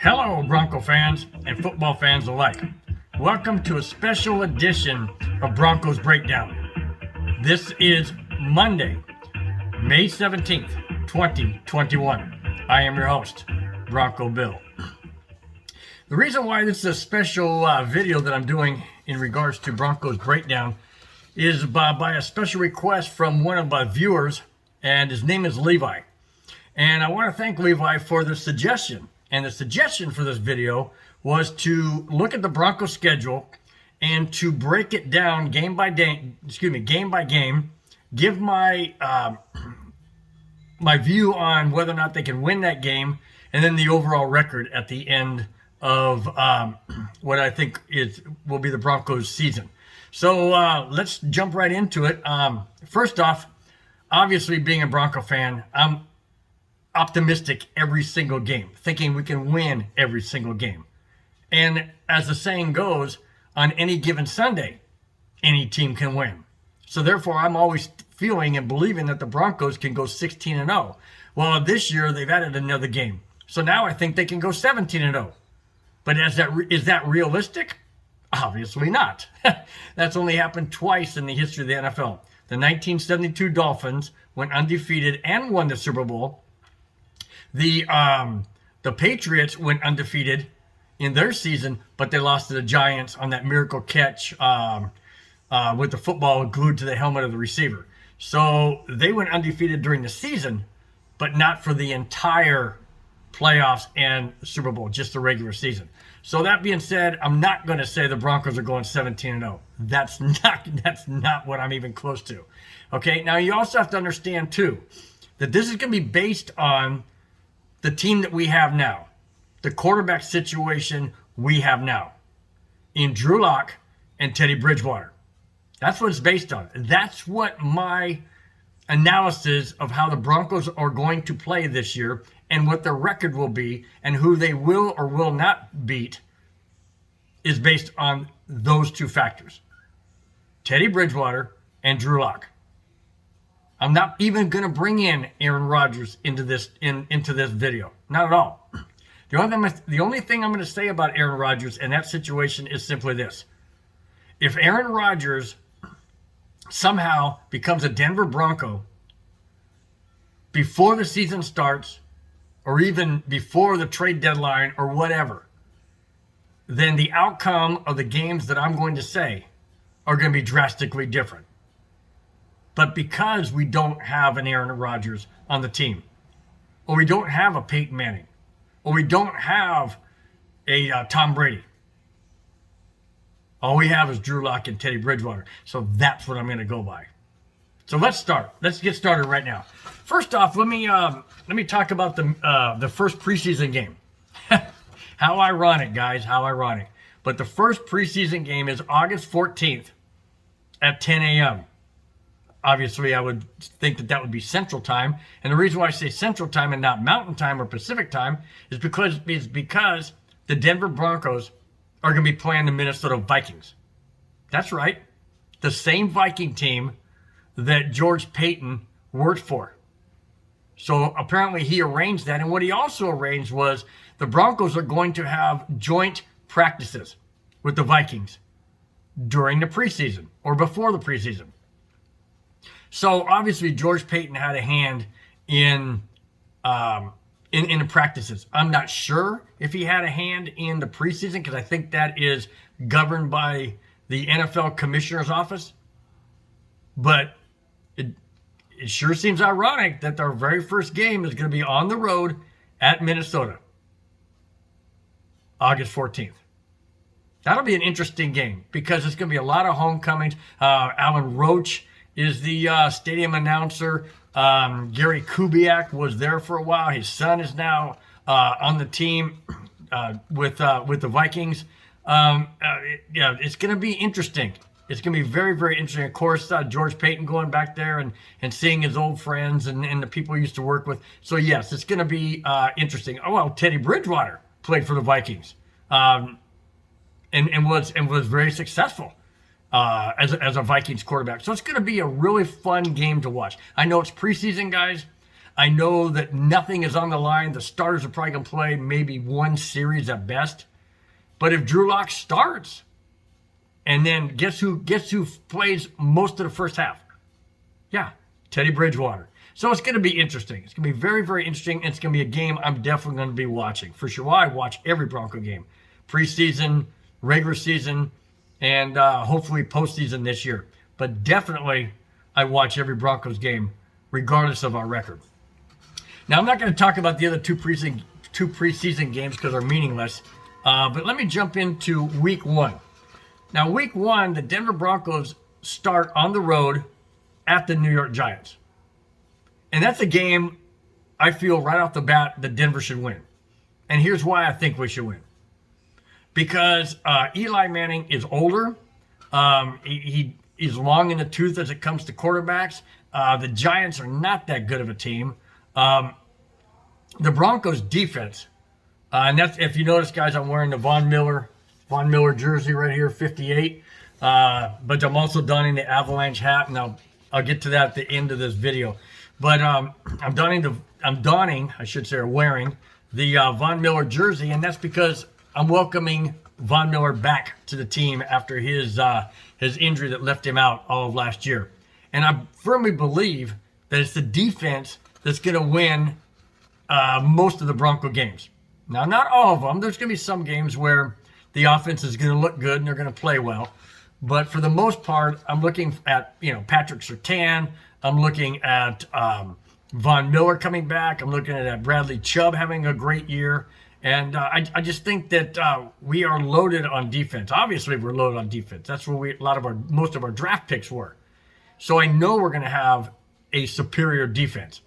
Hello, Bronco fans and football fans alike. Welcome to a special edition of Broncos Breakdown. This is Monday, May 17th, 2021. I am your host, Bronco Bill. The reason why this is a special video that I'm doing in regards to Broncos Breakdown is by a special request from one of my viewers, and his name is Levi. And I want to thank Levi for the suggestion. And the suggestion for this video was to look at the Broncos schedule and to break it down game by game, give my my view on whether or not they can win that game, and then the overall record at the end of what I think will be the Broncos season. So let's jump right into it. First off, obviously being a Bronco fan, I'm optimistic every single game, thinking we can win every single game. And as the saying goes, on any given Sunday, any team can win. So therefore, I'm always feeling and believing that the Broncos can go 16-0. Well, this year they've added another game. So now I think they can go 17-0. But is that realistic? Obviously not. That's only happened twice in the history of the NFL. The 1972 Dolphins went undefeated and won the Super Bowl. The Patriots went undefeated in their season, but they lost to the Giants on that miracle catch with the football glued to the helmet of the receiver. So they went undefeated during the season, but not for the entire playoffs and Super Bowl, just the regular season. So that being said, I'm not going to say the Broncos are going 17-0. That's not what I'm even close to. Okay, now you also have to understand too that this is going to be based on the team that we have now, the quarterback situation we have now in Drew Lock and Teddy Bridgewater. That's what it's based on. That's what my analysis of how the Broncos are going to play this year and what their record will be and who they will or will not beat is based on those two factors, Teddy Bridgewater and Drew Lock. I'm not even going to bring in Aaron Rodgers into this video. Not at all. The only thing I'm going to say about Aaron Rodgers and that situation is simply this. If Aaron Rodgers somehow becomes a Denver Bronco before the season starts or even before the trade deadline or whatever, then the outcome of the games that I'm going to say are going to be drastically different. But because we don't have an Aaron Rodgers on the team, or we don't have a Peyton Manning, or we don't have a Tom Brady, all we have is Drew Lock and Teddy Bridgewater. So that's what I'm going to go by. So let's start. Let's get started right now. First off, let me talk about the first preseason game. How ironic, guys. How ironic. But the first preseason game is August 14th at 10 a.m. Obviously, I would think that would be Central Time. And the reason why I say Central Time and not Mountain Time or Pacific Time is because the Denver Broncos are going to be playing the Minnesota Vikings. That's right. The same Viking team that George Payton worked for. So apparently he arranged that. And what he also arranged was the Broncos are going to have joint practices with the Vikings during the preseason or before the preseason. So obviously George Payton had a hand in the practices. I'm not sure if he had a hand in the preseason because I think that is governed by the NFL Commissioner's Office. But it sure seems ironic that their very first game is going to be on the road at Minnesota, August 14th. That'll be an interesting game because it's going to be a lot of homecomings. Alan Roach is the stadium announcer. Gary Kubiak was there for a while. His son is now on the team with the Vikings. It's going to be interesting. It's going to be very, very interesting. Of course, George Payton going back there and seeing his old friends and the people he used to work with. So, yes, it's going to be interesting. Oh, well, Teddy Bridgewater played for the Vikings and was very successful. As a Vikings quarterback. So it's going to be a really fun game to watch. I know it's preseason, guys. I know that nothing is on the line. The starters are probably going to play maybe one series at best. But if Drew Lock starts, and then guess who plays most of the first half? Yeah, Teddy Bridgewater. So it's going to be interesting. It's going to be very, very interesting. And it's going to be a game I'm definitely going to be watching. For sure, well, I watch every Bronco game. Preseason, regular season, and hopefully postseason this year. But definitely I watch every Broncos game regardless of our record. Now, I'm not going to talk about the other two preseason games because they're meaningless. But let me jump into week 1. Now, week 1, the Denver Broncos start on the road at the New York Giants. And that's a game I feel right off the bat that Denver should win. And here's why I think we should win. Because Eli Manning is older. He is long in the tooth as it comes to quarterbacks. The Giants are not that good of a team. The Broncos defense, and that's, if you notice, guys, I'm wearing the Von Miller jersey right here, 58. But I'm also donning the Avalanche hat, and I'll get to that at the end of this video. But I'm wearing the Von Miller jersey, and that's because I'm welcoming Von Miller back to the team after his injury that left him out all of last year. And I firmly believe that it's the defense that's going to win most of the Bronco games. Now, not all of them. There's going to be some games where the offense is going to look good and they're going to play well. But for the most part, I'm looking at, Patrick Surtain. I'm looking at Von Miller coming back. I'm looking at Bradley Chubb having a great year. And I just think that we are loaded on defense. Obviously, we're loaded on defense. That's where most of our draft picks were. So I know we're going to have a superior defense.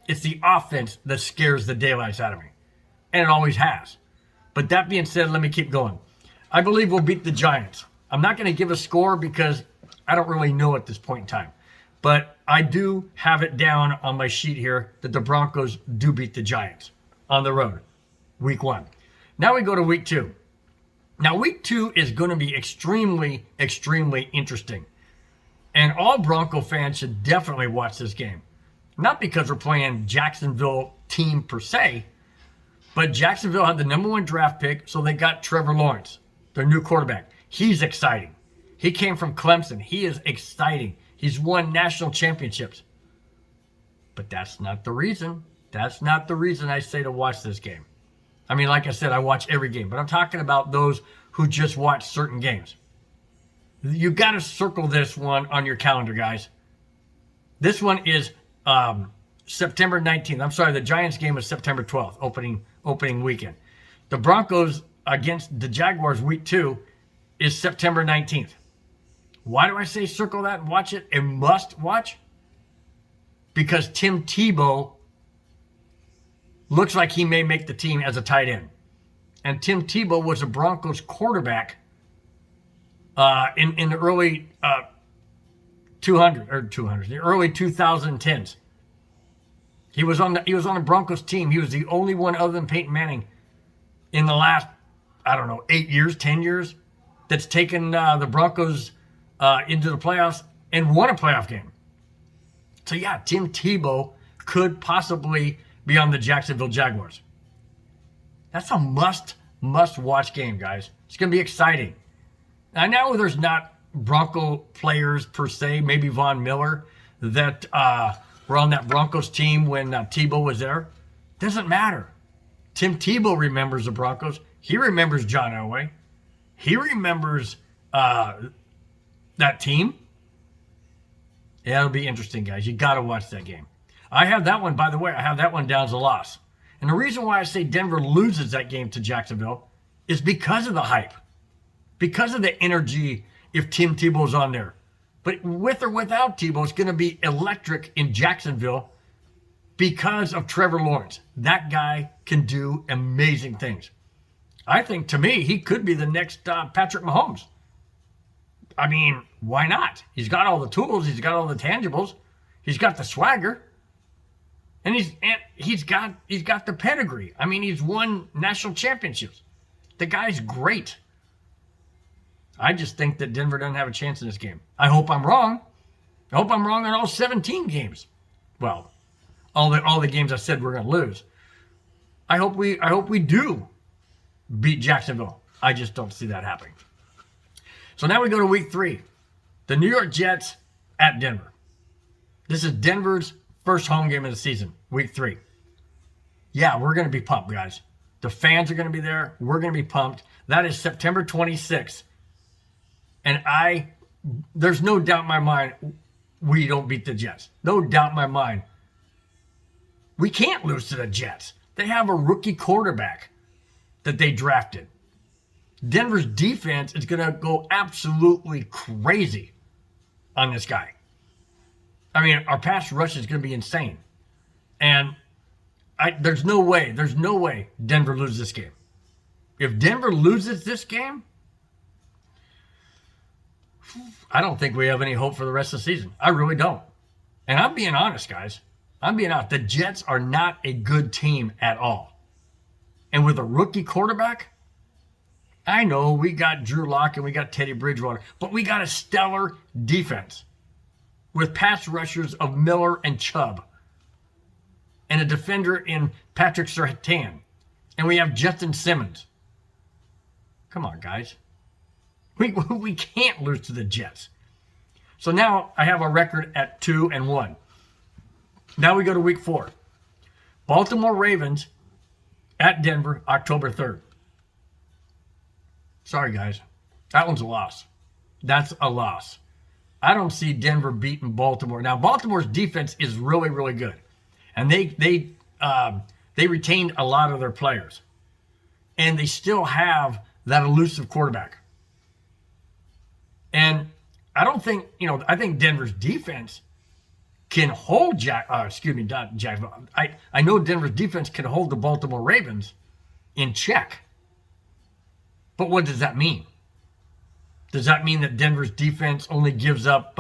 It's the offense that scares the daylights out of me. And it always has. But that being said, let me keep going. I believe we'll beat the Giants. I'm not going to give a score because I don't really know at this point in time. But I do have it down on my sheet here that the Broncos do beat the Giants on the road, week 1. Now we go to week 2. Now, week 2 is going to be extremely, extremely interesting. And all Bronco fans should definitely watch this game. Not because we're playing Jacksonville team per se, but Jacksonville had the number 1 draft pick, so they got Trevor Lawrence, their new quarterback. He's exciting. He came from Clemson. He is exciting. He's won national championships. But that's not the reason. That's not the reason I say to watch this game. I mean, like I said, I watch every game, but I'm talking about those who just watch certain games. You got to circle this one on your calendar, guys. This one is September 19th. I'm sorry, the Giants game is September 12th, opening weekend. The Broncos against the Jaguars week 2 is September 19th. Why do I say circle that and watch it? A must watch? Because Tim Tebow looks like he may make the team as a tight end. And Tim Tebow was a Broncos quarterback in the early the early 2010s. He was on the Broncos team. He was the only one other than Peyton Manning in the last, 8 years, 10 years, that's taken the Broncos into the playoffs and won a playoff game. So yeah, Tim Tebow could possibly be on the Jacksonville Jaguars. That's a must watch game, guys. It's going to be exciting. I know there's not Bronco players per se, maybe Von Miller, that were on that Broncos team when Tebow was there. Doesn't matter. Tim Tebow remembers the Broncos. He remembers John Elway. He remembers that team. Yeah, it'll be interesting, guys. You got to watch that game. I have that one, by the way, down as a loss. And the reason why I say Denver loses that game to Jacksonville is because of the hype, because of the energy if Tim Tebow's on there. But with or without Tebow, it's going to be electric in Jacksonville because of Trevor Lawrence. That guy can do amazing things. I think, to me, he could be the next Patrick Mahomes. I mean, why not? He's got all the tools. He's got all the tangibles. He's got the swagger. And he's got the pedigree. I mean, he's won national championships. The guy's great. I just think that Denver doesn't have a chance in this game. I hope I'm wrong. I hope I'm wrong on all 17 games. Well, all the games I said we're going to lose. I hope we do beat Jacksonville. I just don't see that happening. So now we go to week 3. The New York Jets at Denver. This is Denver's first home game of the season, week 3. Yeah, we're going to be pumped, guys. The fans are going to be there. We're going to be pumped. That is September 26th. And there's no doubt in my mind we don't beat the Jets. No doubt in my mind. We can't lose to the Jets. They have a rookie quarterback that they drafted. Denver's defense is going to go absolutely crazy on this guy. I mean, our pass rush is going to be insane. And there's no way Denver loses this game. If Denver loses this game, I don't think we have any hope for the rest of the season. I really don't. And I'm being honest, guys. I'm being honest. The Jets are not a good team at all. And with a rookie quarterback, I know we got Drew Lock and we got Teddy Bridgewater, but we got a stellar defense with pass rushers of Miller and Chubb and a defender in Patrick Surtain. And we have Justin Simmons. Come on, guys. We can't lose to the Jets. So now I have our record at 2-1. Now we go to week 4. Baltimore Ravens at Denver, October 3rd. Sorry, guys. That one's a loss. That's a loss. I don't see Denver beating Baltimore. Now, Baltimore's defense is really, really good. And they retained a lot of their players. And they still have that elusive quarterback. And I don't think, I think Denver's defense can hold I know Denver's defense can hold the Baltimore Ravens in check. But what does that mean? Does that mean that Denver's defense only gives up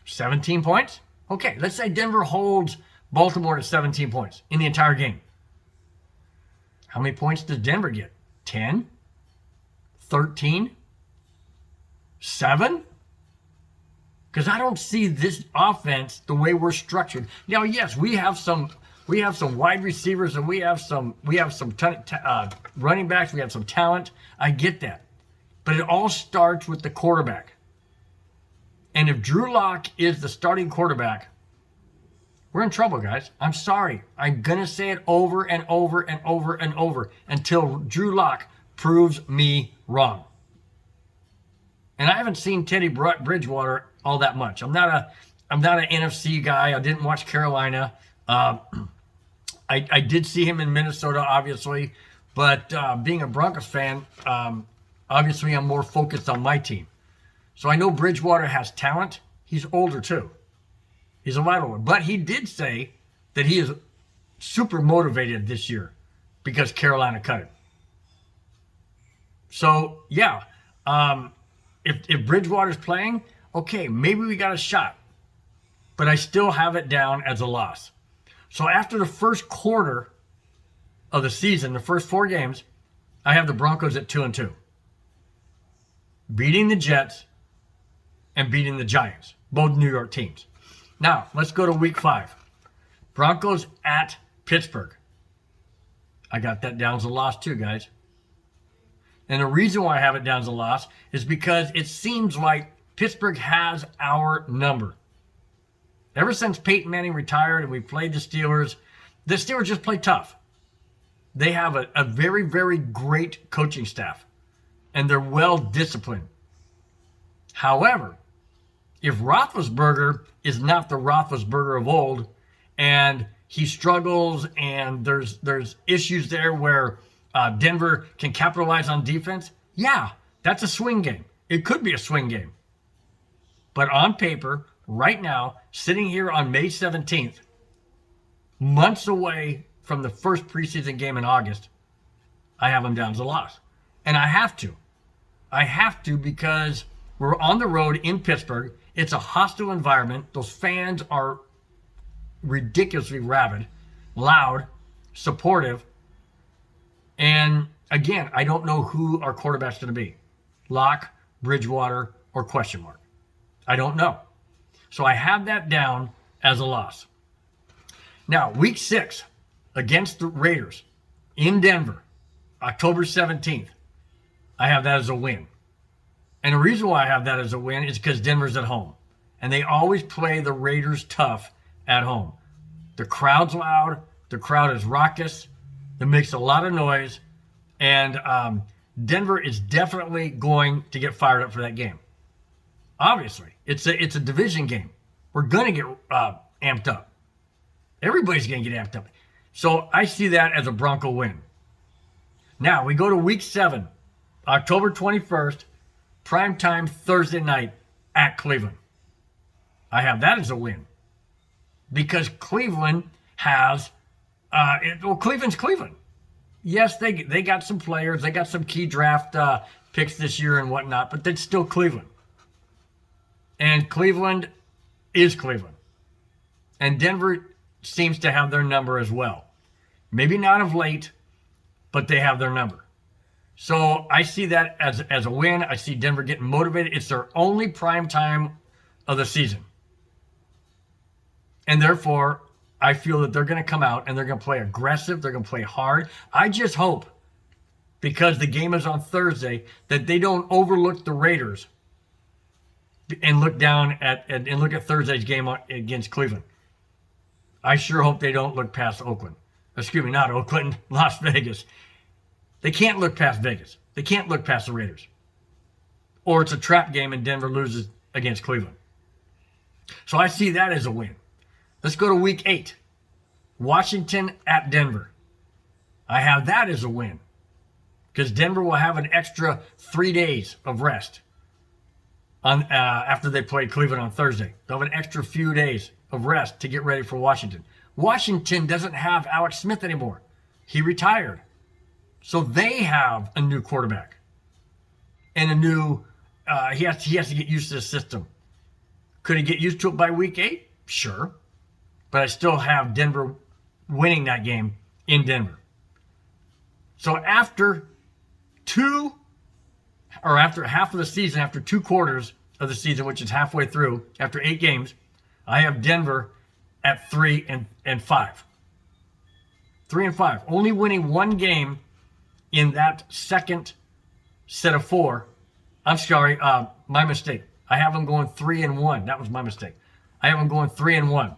17 points? Okay, let's say Denver holds Baltimore to 17 points in the entire game. How many points does Denver get? 10? 13? 7? Because I don't see this offense the way we're structured. Now, yes, we have some wide receivers and we have some running backs. We have some talent. I get that, but it all starts with the quarterback. And if Drew Lock is the starting quarterback, we're in trouble, guys. I'm sorry. I'm gonna say it over and over and over and over until Drew Lock proves me wrong. And I haven't seen Teddy Bridgewater all that much. I'm not an NFC guy. I didn't watch Carolina. I did see him in Minnesota, obviously, but being a Broncos fan, obviously I'm more focused on my team. So I know Bridgewater has talent. He's older too. He's a lot older. But he did say that he is super motivated this year because Carolina cut him. So, yeah. If Bridgewater's playing, okay, maybe we got a shot. But I still have it down as a loss. So after the first quarter of the season, the first 4 games, I have the Broncos at 2-2. Beating the Jets and beating the Giants, both New York teams. Now, let's go to week 5. Broncos at Pittsburgh. I got that down as a loss too, guys. And the reason why I have it down as a loss is because it seems like Pittsburgh has our number. Ever since Peyton Manning retired and we played the Steelers just play tough. They have a very, very great coaching staff, and they're well disciplined. However, if Roethlisberger is not the Roethlisberger of old, and he struggles, and there's issues there where Denver can capitalize on defense, yeah, that's a swing game. It could be a swing game. But on paper, right now, sitting here on May 17th, months away from the first preseason game in August, I have them down as a loss. And I have to. I have to because we're on the road in Pittsburgh. It's a hostile environment. Those fans are ridiculously rabid, loud, supportive. And again, I don't know who our quarterback's going to be. Lock, Bridgewater, or question mark. I don't know. So I have that down as a loss. Now, week 6 against the Raiders in Denver, October 17th, I have that as a win. And the reason why I have that as a win is because Denver's at home. And they always play the Raiders tough at home. The crowd's loud. The crowd is raucous. It makes a lot of noise. And Denver is definitely going to get fired up for that game. Obviously, it's a division game. We're going to get amped up. Everybody's going to get amped up. So I see that as a Bronco win. Now, we go to week 7, October 21st, primetime Thursday night at Cleveland. I have that as a win. Because Cleveland has, Cleveland's Cleveland. Yes, they got some players. They got some key draft picks this year and whatnot, but that's still Cleveland. And Cleveland is Cleveland. And Denver seems to have their number as well. Maybe not of late, but they have their number. So I see that as a win. I see Denver getting motivated. It's their only prime time of the season. And therefore, I feel that they're going to come out and they're going to play aggressive. They're going to play hard. I just hope, because the game is on Thursday, that they don't overlook the Raiders and look down and look at Thursday's game against Cleveland. I sure hope they don't look past Oakland. Excuse me, not Oakland, Las Vegas. They can't look past Vegas. They can't look past the Raiders. Or it's a trap game and Denver loses against Cleveland. So I see that as a win. Let's go to week 8. Washington at Denver. I have that as a win. Because Denver will have an extra 3 days of rest after they play Cleveland on Thursday. They'll have an extra few days of rest to get ready for Washington. Washington doesn't have Alex Smith anymore. He retired. So they have a new quarterback. And a new, he has to get used to the system. Could he get used to it by week 8? Sure. But I still have Denver winning that game in Denver. So after half of the season, after 2 quarters of the season, which is halfway through, after 8 games, I have Denver at 3-5. 3-5. Only winning 1 game in that second set of 4. I'm sorry, my mistake. I have them going 3-1. That was my mistake. I have them going 3-1.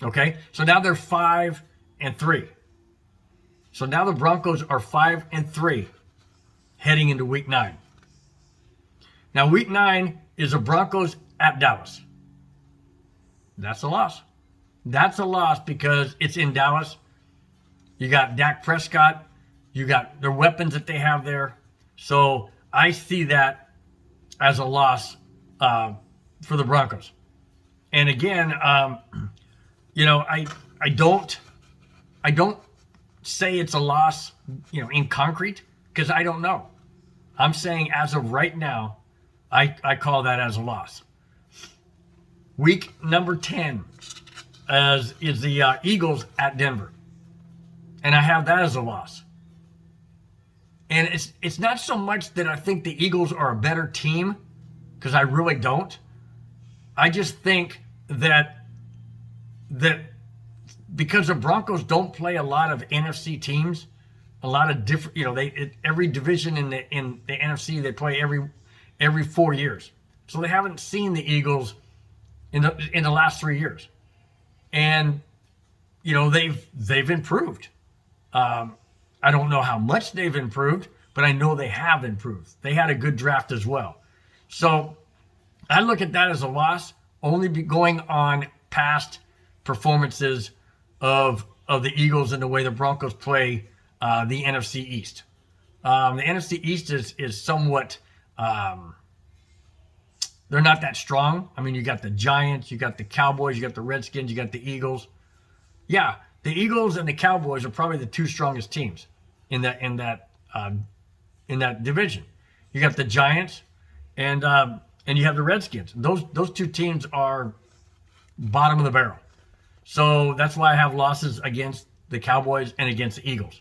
Okay, so now they're 5-3. So now the Broncos are 5-3 heading into week 9. Now week 9 is the Broncos at Dallas. That's a loss. That's a loss because it's in Dallas. You got Dak Prescott. You got their weapons that they have there. So I see that as a loss for the Broncos. And again, I don't say it's a loss, in concrete, because I don't know. I'm saying as of right now, I call that as a loss. Week number 10 is the Eagles at Denver. And I have that as a loss. And it's not so much that I think the Eagles are a better team, because I really don't. I just think that because the Broncos don't play a lot of NFC teams, a lot of different, every division in the NFC they play every 4 years. So they haven't seen the Eagles in the last 3 years, and they've improved. I don't know how much they've improved, but I know they have improved. They had a good draft as well. So I look at that as a loss, only going on past performances of the Eagles and the way the Broncos play the NFC East. The NFC East is somewhat, they're not that strong. I mean, you got the Giants, you got the Cowboys, you got the Redskins, you got the Eagles. Yeah, the Eagles and the Cowboys are probably the 2 strongest teams in that division. You got the Giants and you have the Redskins. Those 2 teams are bottom of the barrel. So that's why I have losses against the Cowboys and against the Eagles.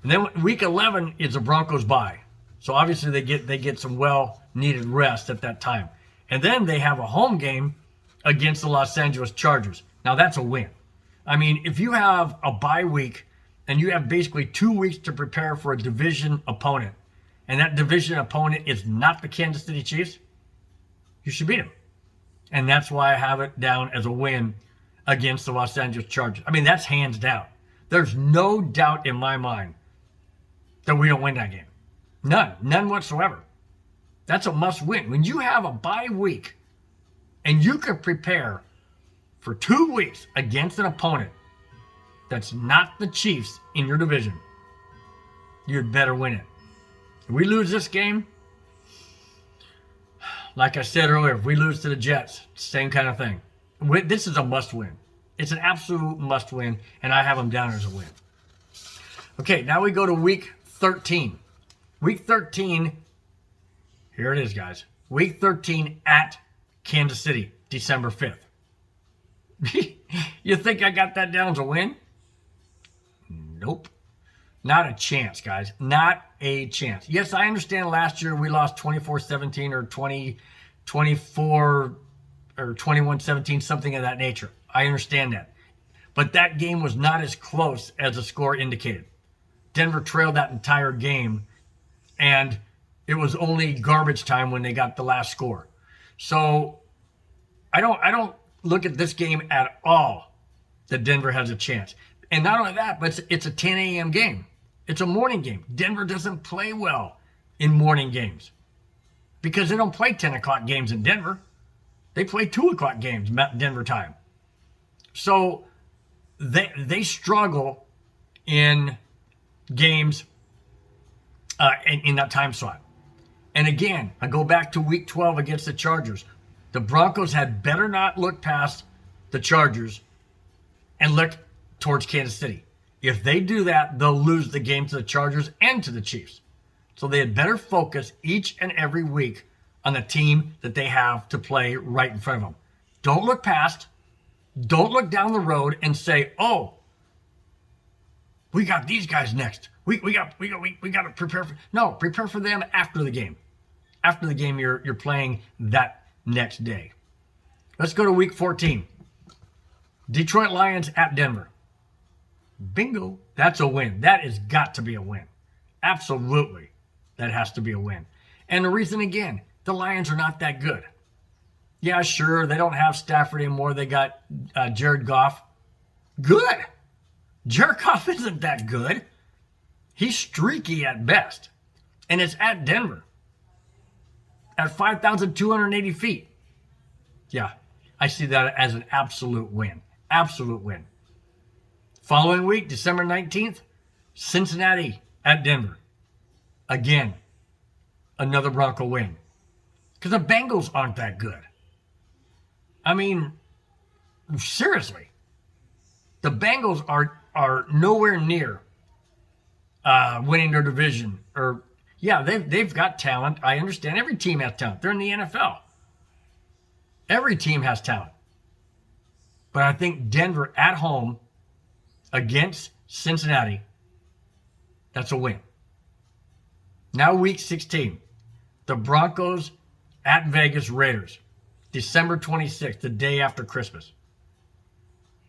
And then week 11 is the Broncos bye. So obviously they get some well-needed rest at that time. And then they have a home game against the Los Angeles Chargers. Now that's a win. I mean, if you have a bye week and you have basically 2 weeks to prepare for a division opponent, and that division opponent is not the Kansas City Chiefs, you should beat them. And that's why I have it down as a win against the Los Angeles Chargers. I mean, that's hands down. There's no doubt in my mind that we don't win that game. None whatsoever. That's a must win. When you have a bye week and you can prepare for 2 weeks against an opponent that's not the Chiefs in your division, you'd better win it. If we lose this game, like I said earlier, if we lose to the Jets, same kind of thing. This is a must win. It's an absolute must win, and I have them down as a win. Okay, now we go to week 13. Week 13, here it is, guys. Week 13 at Kansas City, December 5th. You think I got that down as a win? Nope. Not a chance, guys. Not a chance. Yes, I understand last year we lost 24-17 or 20-24 or 21-17, something of that nature. I understand that. But that game was not as close as the score indicated. Denver trailed that entire game, and it was only garbage time when they got the last score. So I don't look at this game at all that Denver has a chance. And not only that, but it's a 10 a.m. game. It's a morning game. Denver doesn't play well in morning games because they don't play 10 o'clock games in Denver. They play 2 o'clock games Denver time. So they struggle in games in that time slot. And again, I go back to week 12 against the Chargers. The Broncos had better not look past the Chargers and look towards Kansas City. If they do that, they'll lose the game to the Chargers and to the Chiefs. So they had better focus each and every week on the team that they have to play right in front of them. Don't look past. Don't look down the road and say, "Oh, we got these guys next. We got to prepare for." No, prepare for them after the game. After the game, you're playing that next day. Let's go to week 14. Detroit Lions at Denver. Bingo. That's a win. That has got to be a win. Absolutely. That has to be a win. And the reason, again, the Lions are not that good. Yeah, sure, they don't have Stafford anymore. They got Jared Goff. Good. Jared Goff isn't that good. He's streaky at best. And it's at Denver. At 5,280 feet. Yeah, I see that as an absolute win. Absolute win. Following week, December 19th, Cincinnati at Denver. Again, another Bronco win. Because the Bengals aren't that good. I mean, seriously. The Bengals are nowhere near winning their division. Or, yeah, they've got talent. I understand. Every team has talent. They're in the NFL. Every team has talent. But I think Denver at home against Cincinnati, that's a win. Now week 16, the Broncos at Vegas Raiders, December 26th, the day after Christmas.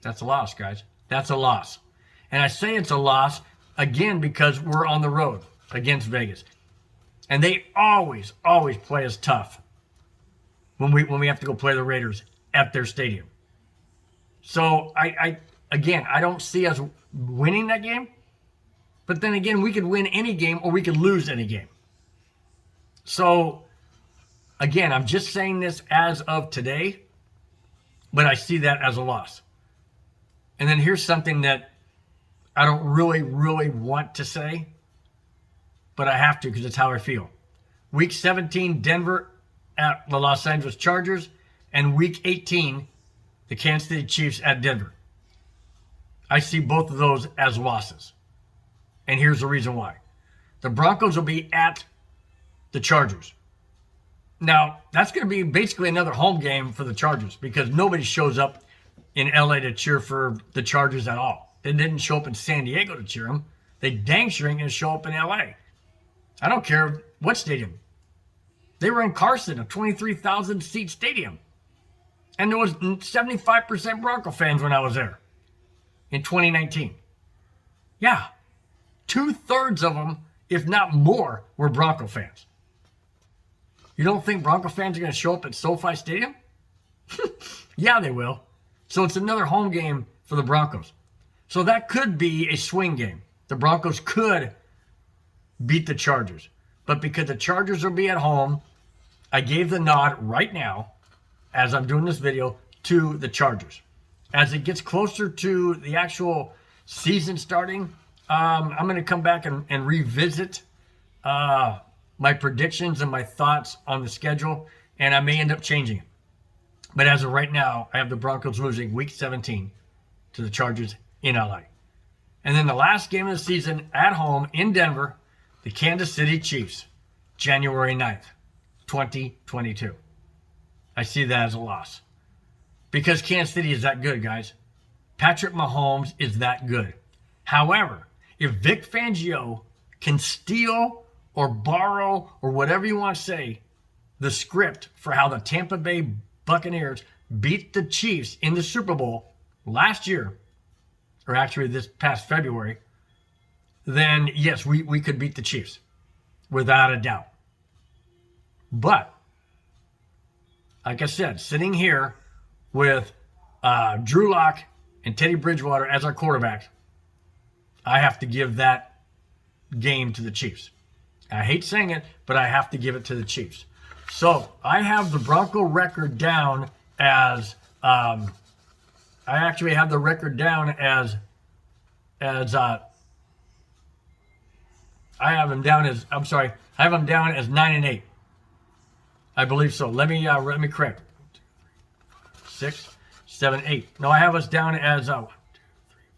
That's a loss, guys. That's a loss. And I say it's a loss, again, because we're on the road against Vegas. And they always play us tough when we have to go play the Raiders at their stadium. So, I don't see us winning that game. But then again, we could win any game or we could lose any game. So, again, I'm just saying this as of today, but I see that as a loss. And then here's something that I don't really want to say, but I have to because it's how I feel. Week 17, Denver at the Los Angeles Chargers, and week 18, the Kansas City Chiefs at Denver. I see both of those as losses. And here's the reason why. The Broncos will be at the Chargers. Now, that's going to be basically another home game for the Chargers because nobody shows up in LA to cheer for the Chargers at all. They didn't show up in San Diego to cheer them. They dang sure ain't going to show up in LA. I don't care what stadium. They were in Carson, a 23,000 seat stadium. And there was 75% Bronco fans when I was there. in 2019. Yeah, 2/3 of them, if not more, were Bronco fans. You don't think Bronco fans are going to show up at SoFi Stadium? Yeah, they will. So it's another home game for the Broncos. So that could be a swing game. The Broncos could beat the Chargers. But because the Chargers will be at home, I gave the nod right now, as I'm doing this video, to the Chargers. As it gets closer to the actual season starting, I'm going to come back and revisit my predictions and my thoughts on the schedule, and I may end up changing it. But as of right now, I have the Broncos losing Week 17 to the Chargers in LA. And then the last game of the season at home in Denver, the Kansas City Chiefs, January 9th, 2022. I see that as a loss. Because Kansas City is that good, guys. Patrick Mahomes is that good. However, if Vic Fangio can steal or borrow or whatever you want to say, the script for how the Tampa Bay Buccaneers beat the Chiefs in the Super Bowl last year, or actually this past February, then yes, we could beat the Chiefs without a doubt. But, like I said, sitting here with Drew Lock and Teddy Bridgewater as our quarterbacks, I have to give that game to the Chiefs. I hate saying it, but I have to give it to the Chiefs. So I have the Bronco record down as I actually have the record down as I have them down as I have them down as 9-8. I believe so. Let me correct. 6, 7, 8. No, I have us down as 1, 2, 3,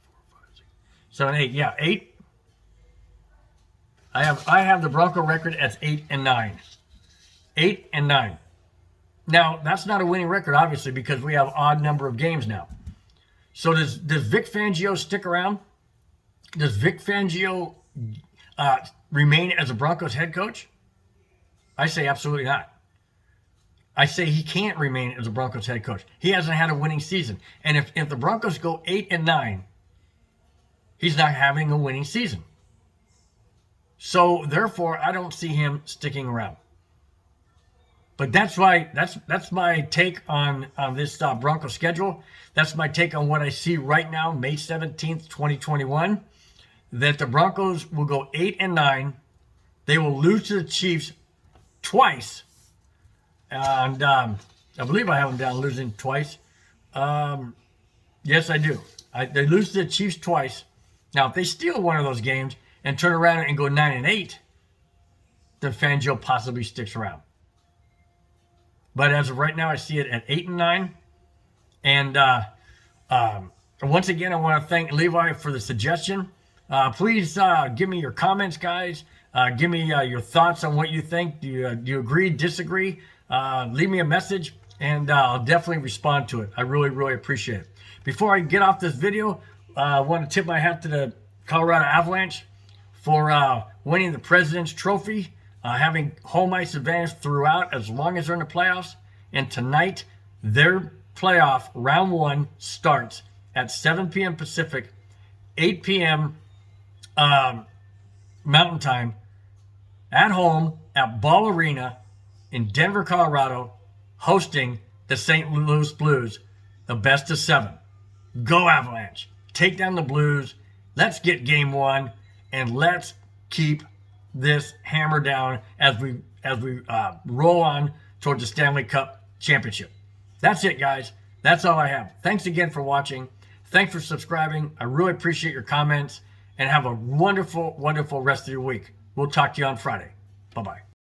4, 5, 6, 7, 8. Yeah, 8. I have the Bronco record as 8-9. 8-9. Now, that's not a winning record, obviously, because we have odd number of games now. So does Vic Fangio stick around? Does Vic Fangio remain as a Broncos head coach? I say absolutely not. I say he can't remain as a Broncos head coach. He hasn't had a winning season. And if the Broncos go 8-9, he's not having a winning season. So therefore, I don't see him sticking around. But that's why that's my take on this Bronco schedule. That's my take on what I see right now, May 17th, 2021. That the Broncos will go 8-9. They will lose to the Chiefs twice. And I believe I have them down losing twice. Yes, I do. They lose to the Chiefs twice. Now, if they steal one of those games and turn around and go 9-8, then Fangio possibly sticks around. But as of right now, I see it at 8-9. And once again, I want to thank Levi for the suggestion. Please give me your comments, guys. Give me your thoughts on what you think. Do you agree, disagree? Leave me a message, and I'll definitely respond to it. I really, really appreciate it. Before I get off this video, I want to tip my hat to the Colorado Avalanche for winning the President's Trophy, having home ice advantage throughout as long as they're in the playoffs. And tonight, their playoff round 1 starts at 7 p.m. Pacific, 8 p.m. Mountain Time, at home at Ball Arena in Denver, Colorado, hosting the St. Louis Blues, the best of 7. Go Avalanche. Take down the Blues. Let's get game 1, and let's keep this hammer down as we roll on towards the Stanley Cup Championship. That's it, guys. That's all I have. Thanks again for watching. Thanks for subscribing. I really appreciate your comments, and have a wonderful, wonderful rest of your week. We'll talk to you on Friday. Bye-bye.